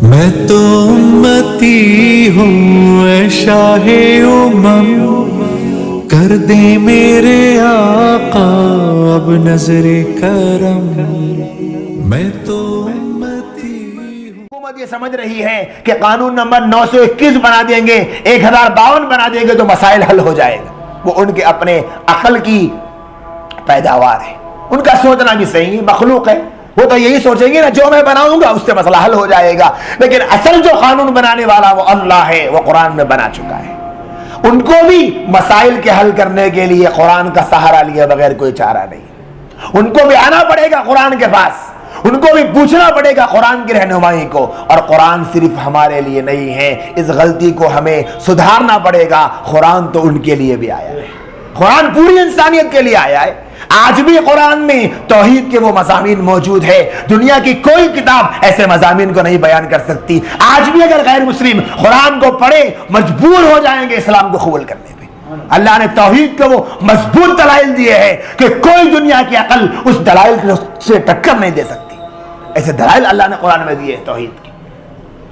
میں تو امتی ہوں اے شاہ امم، کر دے میرے آقا اب نظر کرم۔ میں تو امتی ہوں۔ حکومت یہ سمجھ رہی ہے کہ قانون نمبر 921 بنا دیں گے، 1052 بنا دیں گے تو مسائل حل ہو جائے گا۔ وہ ان کے اپنے عقل کی پیداوار ہے، ان کا سوچنا بھی صحیح ہے، مخلوق ہے، وہ تو یہی سوچیں گے نا جو میں بناؤں گا اس سے مسئلہ حل ہو جائے گا۔ لیکن اصل جو قانون بنانے والا وہ اللہ ہے، وہ قرآن میں بنا چکا ہے۔ ان کو بھی مسائل کے حل کرنے کے لیے قرآن کا سہارا لیے بغیر کوئی چارہ نہیں۔ ان کو بھی آنا پڑے گا قرآن کے پاس، ان کو بھی پوچھنا پڑے گا قرآن کی رہنمائی کو۔ اور قرآن صرف ہمارے لیے نہیں ہے، اس غلطی کو ہمیں سدھارنا پڑے گا۔ قرآن تو ان کے لیے بھی آیا ہے، قرآن پوری انسانیت کے لیے آیا ہے۔ آج بھی قرآن میں توحید کے وہ مضامین موجود ہے، دنیا کی کوئی کتاب ایسے مضامین کو نہیں بیان کر سکتی۔ آج بھی اگر غیر مسلم قرآن کو پڑھے مجبور ہو جائیں گے اسلام کو قبول کرنے پہ۔ اللہ نے توحید کو وہ مضبوط دلائل دیے ہیں کہ کوئی دنیا کی عقل اس دلائل سے ٹکر نہیں دے سکتی۔ ایسے دلائل اللہ نے قرآن میں دیے توحید کی۔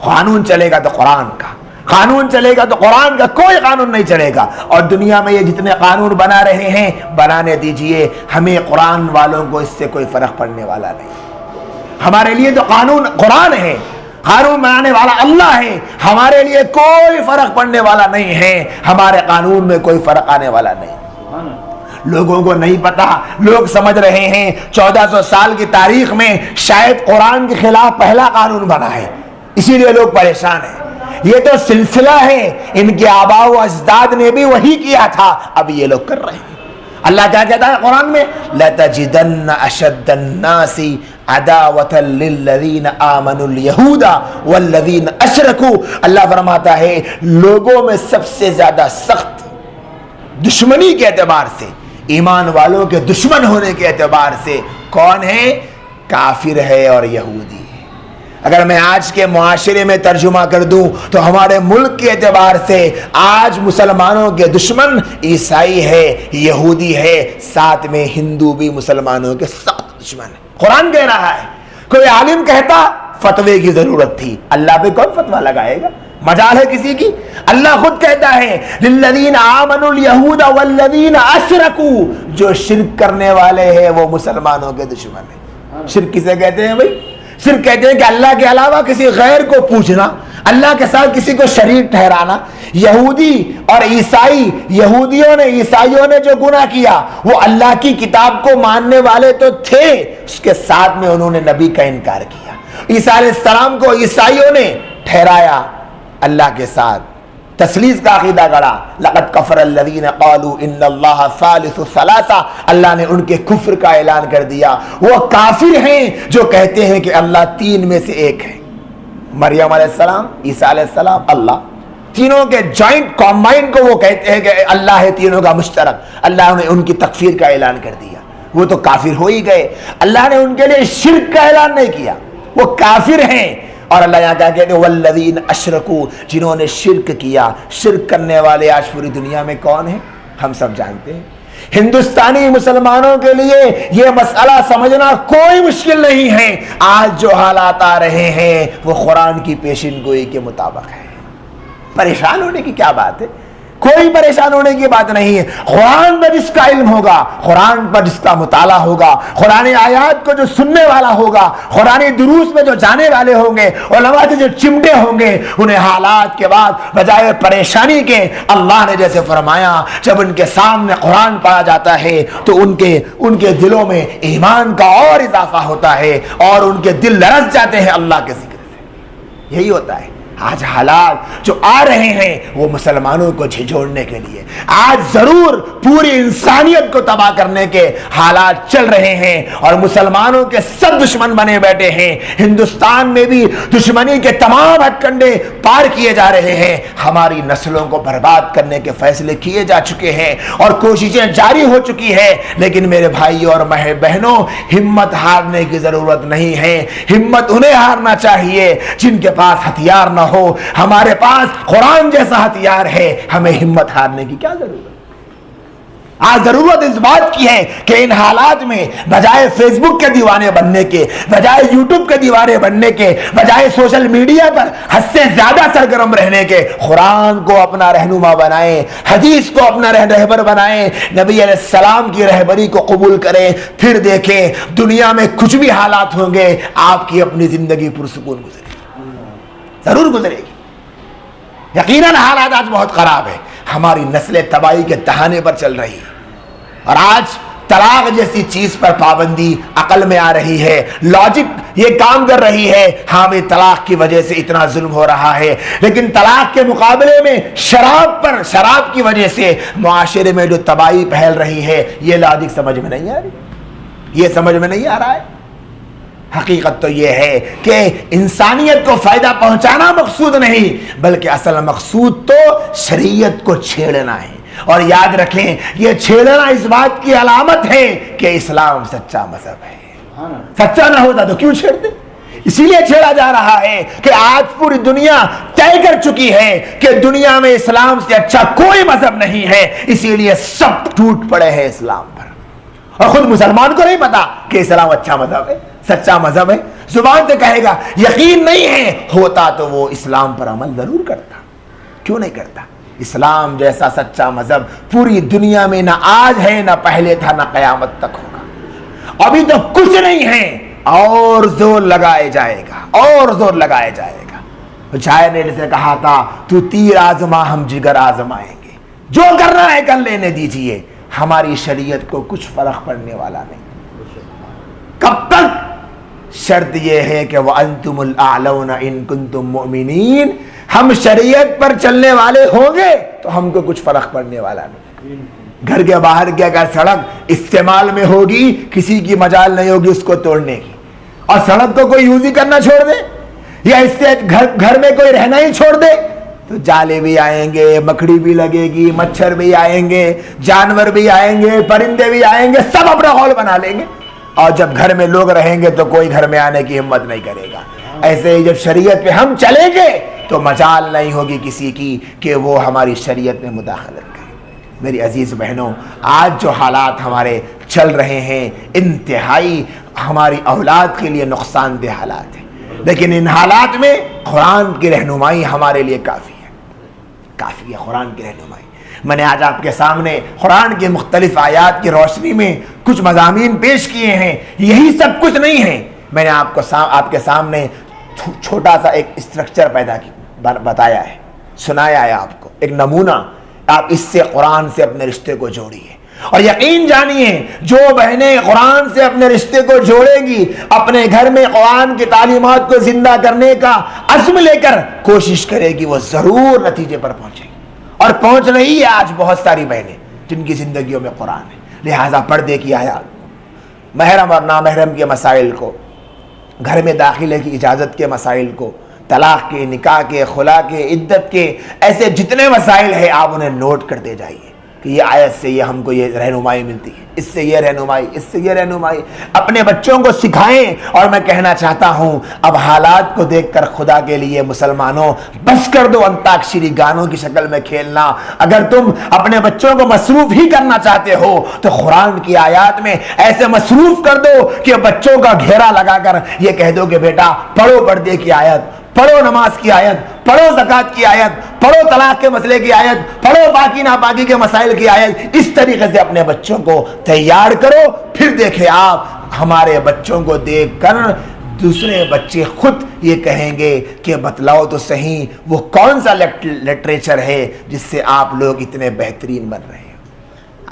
قانون چلے گا تو قرآن کا، قانون چلے گا تو قرآن کا، کوئی قانون نہیں چلے گا۔ اور دنیا میں یہ جتنے قانون بنا رہے ہیں بنانے دیجئے، ہمیں قرآن والوں کو اس سے کوئی فرق پڑنے والا نہیں۔ ہمارے لیے تو قانون قرآن ہے، قانون بنانے والا اللہ ہے، ہمارے لیے کوئی فرق پڑنے والا نہیں ہے، ہمارے قانون میں کوئی فرق آنے والا نہیں۔ لوگوں کو نہیں پتا، لوگ سمجھ رہے ہیں 1400 سال کی تاریخ میں شاید قرآن کے خلاف پہلا قانون بنا ہے، اسی لیے لوگ پریشان ہیں۔ یہ تو سلسلہ ہے، ان کے آباء و اجداد نے بھی وہی کیا تھا، اب یہ لوگ کر رہے ہیں۔ اللہ کیا کہتا ہے قرآن میں؟ لَتَجِدَنَّ أَشَدَّ النَّاسِ عَدَاوَةً لِلَّذِينَ آمَنُوا الْيَهُودَ وَالَّذِينَ أَشْرَكُوا۔ اللہ فرماتا ہے لوگوں میں سب سے زیادہ سخت دشمنی کے اعتبار سے، ایمان والوں کے دشمن ہونے کے اعتبار سے کون ہے؟ کافر ہے اور یہودی۔ اگر میں آج کے معاشرے میں ترجمہ کر دوں تو ہمارے ملک کے اعتبار سے آج مسلمانوں کے دشمن عیسائی ہے، یہودی ہے، ساتھ میں ہندو بھی مسلمانوں کے سخت دشمن ہے۔ قرآن کہہ رہا ہے، کوئی عالم کہتا فتوے کی ضرورت تھی، اللہ پہ کون فتویٰ لگائے گا؟ مجال ہے کسی کی؟ اللہ خود کہتا ہے للذین آمنوا الیہود والذین اشرکوا، جو شرک کرنے والے ہیں وہ مسلمانوں کے دشمن ہیں۔ شرک کسے کہتے ہیں بھائی؟ صرف کہتے ہیں کہ اللہ کے علاوہ کسی غیر کو پوچھنا، اللہ کے ساتھ کسی کو شریک ٹھہرانا۔ یہودی اور عیسائی، یہودیوں نے عیسائیوں نے جو گناہ کیا وہ اللہ کی کتاب کو ماننے والے تو تھے، اس کے ساتھ میں انہوں نے نبی کا انکار کیا۔ عیسیٰ علیہ السلام کو عیسائیوں نے ٹھہرایا اللہ کے ساتھ، تثلیث کا عقیدہ گڑا۔ لقد کفر الذین قالوا ان اللہ ثالث ثلاثہ، اللہ نے ان کے کفر کا اعلان کر دیا۔ وہ کافر ہیں جو کہتے ہیں کہ اللہ تین میں سے ایک ہے۔ مریم علیہ السلام، عیسیٰ علیہ السلام، اللہ، تینوں کے جوائنٹ کمبائن کو وہ کہتے ہیں کہ اللہ ہے، تینوں کا مشترک۔ اللہ نے ان کی تکفیر کا اعلان کر دیا، وہ تو کافر ہو ہی گئے۔ اللہ نے ان کے لیے شرک کا اعلان نہیں کیا، وہ کافر ہیں۔ اور اللہ یہاں کیا کہتے ہیں والذین اشرکوا، جنہوں نے شرک کیا۔ شرک کرنے والے آج پوری دنیا میں کون ہیں؟ ہم سب جانتے ہیں۔ ہندوستانی مسلمانوں کے لیے یہ مسئلہ سمجھنا کوئی مشکل نہیں ہے۔ آج جو حالات آ رہے ہیں وہ قرآن کی پیشن گوئی کے مطابق ہے۔ پریشان ہونے کی کیا بات ہے؟ کوئی پریشان ہونے کی بات نہیں ہے۔ قرآن پر جس کا علم ہوگا، قرآن پر جس کا مطالعہ ہوگا، قرآن آیات کو جو سننے والا ہوگا، قرآن دروس میں جو جانے والے ہوں گے، علماء سے جو چمٹے ہوں گے، انہیں حالات کے بعد بجائے پریشانی کے، اللہ نے جیسے فرمایا جب ان کے سامنے قرآن پڑھا جاتا ہے تو ان کے دلوں میں ایمان کا اور اضافہ ہوتا ہے اور ان کے دل لرز جاتے ہیں اللہ کے ذکر سے۔ یہی ہوتا ہے۔ آج حالات جو آ رہے ہیں وہ مسلمانوں کو جھنجھوڑنے کے لیے، آج ضرور پوری انسانیت کو تباہ کرنے کے حالات چل رہے ہیں اور مسلمانوں کے سب دشمن بنے بیٹھے ہیں۔ ہندوستان میں بھی دشمنی کے تمام ہتھ کنڈے پار کیے جا رہے ہیں۔ ہماری نسلوں کو برباد کرنے کے فیصلے کیے جا چکے ہیں اور کوششیں جاری ہو چکی ہے۔ لیکن میرے بھائیوں اور بہنوں، ہمت ہارنے کی ضرورت نہیں ہے۔ ہمت انہیں ہارنا چاہیے جن کے پاس ہتھیار نہ ہو۔ ہمارے پاس قرآن جیسا ہتھیار ہے، ہمیں ہمت ہارنے کی کیا ضرورت؟ آج ضرورت اس بات کی ہے کہ ان حالات میں بجائے فیس بک کے دیوانے بننے کے، بجائے یوٹیوب کے دیوانے بننے کے، بجائے سوشل میڈیا پر حد سے زیادہ سرگرم رہنے کے، قرآن کو اپنا رہنما بنائیں، حدیث کو اپنا رہبر بنائیں، نبی علیہ السلام کی رہبری کو قبول کریں. پھر دیکھیں دنیا میں کچھ بھی حالات ہوں گے، آپ کی اپنی زندگی پرسکون گزرے گی، ضرور گزرے گی. یقیناً حالات آج بہت خراب ہے، ہماری نسلیں تباہی کے دہانے پر چل رہی ہے، اور آج طلاق جیسی چیز پر پابندی عقل میں آ رہی ہے، لاجک یہ کام کر رہی ہے، ہاں بھی طلاق کی وجہ سے اتنا ظلم ہو رہا ہے، لیکن طلاق کے مقابلے میں شراب کی وجہ سے معاشرے میں جو تباہی پھیل رہی ہے، یہ لاجک سمجھ میں نہیں آ رہی، یہ سمجھ میں نہیں آ رہا ہے. حقیقت تو یہ ہے کہ انسانیت کو فائدہ پہنچانا مقصود نہیں، بلکہ اصل مقصود تو شریعت کو چھیڑنا ہے. اور یاد رکھیں یہ چھیڑنا اس بات کی علامت ہے کہ اسلام سچا مذہب ہے. سچا نہ ہوتا تو کیوں چھیڑتے؟ اسی لیے چھیڑا جا رہا ہے کہ آج پوری دنیا طے کر چکی ہے کہ دنیا میں اسلام سے اچھا کوئی مذہب نہیں ہے، اسی لیے سب ٹوٹ پڑے ہیں اسلام پر. اور خود مسلمان کو نہیں پتا کہ اسلام اچھا مذہب ہے، سچا مذہب ہے. زبان سے کہے گا یقین نہیں ہے، ہوتا تو وہ اسلام پر عمل ضرور کرتا. کیوں نہیں کرتا؟ اسلام جیسا سچا مذہب پوری دنیا میں نہ آج ہے، نہ پہلے تھا، نہ قیامت تک ہوگا. ابھی تو کچھ نہیں ہے، اور زور لگائے جائے گا، اور زور لگایا جائے گا. شاعر نے جیسے کہا تھا تو تیر آزما ہم جگر آزمائیں گے، جو کرنا ہے کر لینے دیجئے، ہماری شریعت کو کچھ فرق پڑنے والا نہیں. کب تک؟ شرط یہ ہے کہ وَأَنْتُمُ الْأَعْلَوْنَ إِن كُنْتُم مُؤْمِنِينَ. ہم شریعت پر چلنے والے ہوں گے تو ہم کو کچھ فرق پڑنے والا نہیں. گھر کے باہر کی اگر سڑک استعمال میں ہوگی، کسی کی مجال نہیں ہوگی اس کو توڑنے کی، اور سڑک کو کوئی یوز ہی کرنا چھوڑ دے، یا اس سے گھر میں کوئی رہنا ہی چھوڑ دے، تو جالے بھی آئیں گے، مکڑی بھی لگے گی، مچھر بھی آئیں گے، جانور بھی آئیں گے، پرندے بھی آئیں گے، سب اپنا ہال بنا لیں گے. اور جب گھر میں لوگ رہیں گے تو کوئی گھر میں آنے کی ہمت نہیں کرے گا. ایسے ہی جب شریعت پہ ہم چلیں گے تو مجال نہیں ہوگی کسی کی کہ وہ ہماری شریعت میں مداخلت کرے. میری عزیز بہنوں، آج جو حالات ہمارے چل رہے ہیں انتہائی ہماری اولاد کے لیے نقصان دہ حالات ہیں، لیکن ان حالات میں قرآن کی رہنمائی ہمارے لیے کافی ہے. کافی ہے قرآن کی رہنمائی. میں نے آج آپ کے سامنے قرآن کے مختلف آیات کی روشنی میں کچھ مضامین پیش کیے ہیں. یہی سب کچھ نہیں ہے. میں نے آپ کے سامنے چھوٹا سا ایک اسٹرکچر بتایا ہے، سنایا ہے آپ کو، ایک نمونہ. آپ اس سے قرآن سے اپنے رشتے کو جوڑیے، اور یقین جانیے جو بہنیں قرآن سے اپنے رشتے کو جوڑیں گی، اپنے گھر میں قرآن کی تعلیمات کو زندہ کرنے کا عزم لے کر کوشش کرے گی، وہ ضرور نتیجے پر پہنچے گی. اور پہنچ رہی ہے آج بہت ساری بہنیں جن کی زندگیوں میں قرآن ہے. لہٰذا پردے کی آیات، محرم اور نامحرم کے مسائل کو، گھر میں داخلے کی اجازت کے مسائل کو، طلاق کے، نکاح کے، خلا کے، عدت کے، ایسے جتنے مسائل ہیں آپ انہیں نوٹ کرتے جائیے کہ یہ آیت سے یہ ہم کو یہ رہنمائی ملتی ہے، اس سے یہ رہنمائی، اس سے یہ رہنمائی. اپنے بچوں کو سکھائیں. اور میں کہنا چاہتا ہوں اب حالات کو دیکھ کر خدا کے لیے مسلمانوں بس کر دو انتاکشری گانوں کی شکل میں کھیلنا. اگر تم اپنے بچوں کو مصروف ہی کرنا چاہتے ہو تو قرآن کی آیات میں ایسے مصروف کر دو کہ بچوں کا گھیرا لگا کر یہ کہہ دو کہ بیٹا پڑھو پردے کی آیت، پڑھو نماز کی آیت، پڑھو زکوٰۃ کی آیت، پڑھو طلاق کے مسئلے کی آیت، پڑھو پاکی ناپاکی کے مسائل کی آیت. اس طریقے سے اپنے بچوں کو تیار کرو. پھر دیکھیں آپ ہمارے بچوں کو دیکھ کر دوسرے بچے خود یہ کہیں گے کہ بتلاؤ تو صحیح وہ کون سا لٹریچر ہے جس سے آپ لوگ اتنے بہترین بن رہے ہیں.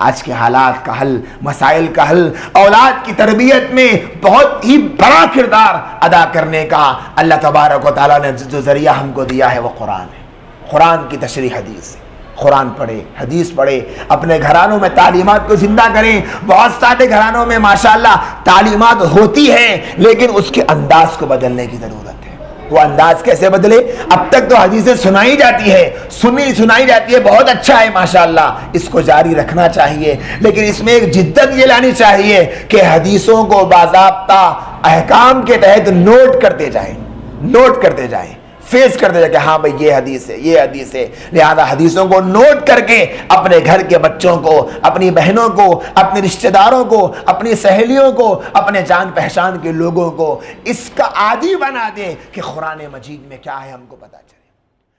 آج کے حالات کا حل، مسائل کا حل، اولاد کی تربیت میں بہت ہی بڑا کردار ادا کرنے کا اللہ تبارک و تعالیٰ نے جو ذریعہ ہم کو دیا ہے وہ قرآن ہے. قرآن کی تشریح حدیث ہے. قرآن پڑھے، حدیث پڑھے، اپنے گھرانوں میں تعلیمات کو زندہ کریں. بہت سارے گھرانوں میں ماشاءاللہ تعلیمات ہوتی ہیں لیکن اس کے انداز کو بدلنے کی ضرورت ہے. وہ انداز کیسے بدلے؟ اب تک تو حدیثیں سنائی جاتی ہے، سنائی جاتی ہے، بہت اچھا ہے ماشاءاللہ، اس کو جاری رکھنا چاہیے، لیکن اس میں ایک جدت یہ لانی چاہیے کہ حدیثوں کو باضابطہ احکام کے تحت نوٹ کرتے جائیں. فیس کرتے جا کہ ہاں بھئی یہ حدیث ہے، یہ حدیث ہے. لہذا حدیثوں کو نوٹ کر کے اپنے گھر کے بچوں کو، اپنی بہنوں کو، اپنے رشتہ داروں کو، اپنی سہیلیوں کو، اپنے جان پہچان کے لوگوں کو اس کا عادی بنا دیں کہ قرآن مجید میں کیا ہے ہم کو پتہ چلے.